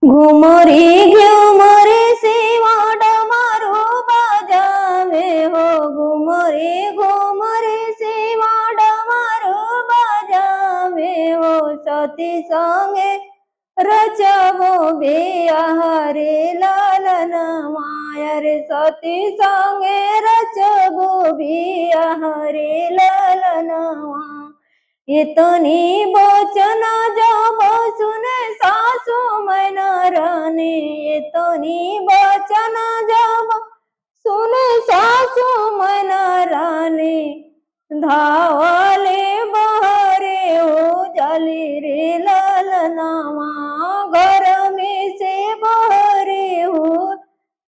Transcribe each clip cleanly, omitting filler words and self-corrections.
घुमरी घुमरी सेवा डमरू बजावे हो, घुमरी घुमरी सेवा डमरू बजावे हो। सती संगे रचबो बियाह रे लालन माया रे, सती संगे रचबो बियाह रे लालन माया। इतनी वचन जब सुने सासू मैना रानी, इतनी वचन जब सुने सासू मैना रानी। धावले बहरे हो जाली रे ललनावा, घर में से बहरे हो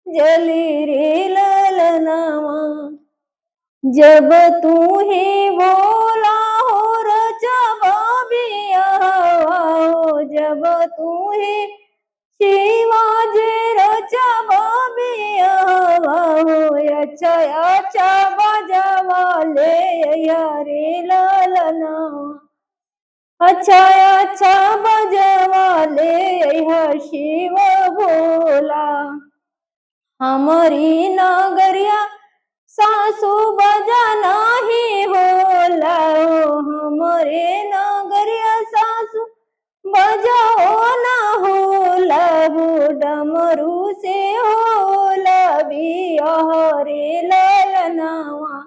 जली रे ललनावा। जब तू ही बोला हो जब तू ही शिवाजी रचबा बियाह हो। अच्छा अच्छा बजावा ले रे लालना, अच्छा अच्छा बजावा ले शिव भोला। हमारी नगरिया सासू बजा नहीं होला, हमारे नगरिया सासू बजाओ ना होला। डमरू से होला बियाह रे लालनावा,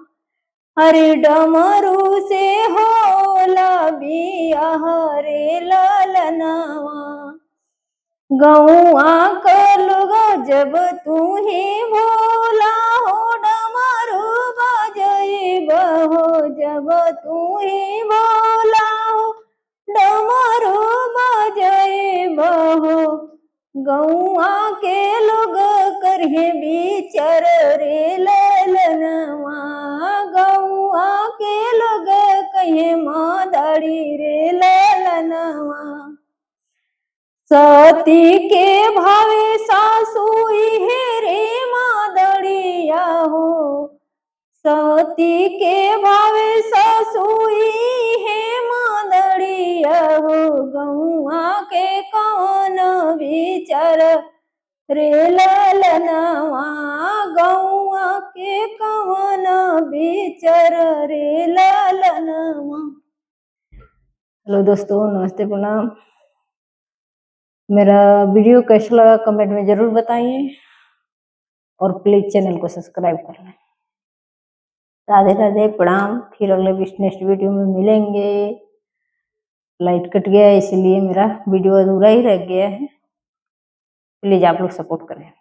अरे डमरू से होला बियाह रे लालनावा। गौआ कलुगा जब तू ही बोला हो, डमरू बजइबा हो। जब तू ही बोला हो डमरू बजइबा हो। गौआ के लोग करहे बिचार रे लालनवा, गौआ के लोग कहे मादाड़ी रे लालनवा। सती के भावे सासू हे रे मादड़िया हो, सती के भावे सासू हे मादड़िया हो। गौआ के कौन विचार रे लालनवा, गौआ के कौन विचार रे लालनवा। हेलो दोस्तों, नमस्ते, प्रणाम। मेरा वीडियो कैसा लगा कमेंट में जरूर बताइए और प्लीज चैनल को सब्सक्राइब कर लें। राधे राधे, प्रणाम। फिर अगले नेक्स्ट वीडियो में मिलेंगे। लाइट कट गया है इसलिए मेरा वीडियो अधूरा ही रह गया है, प्लीज आप लोग सपोर्ट करें।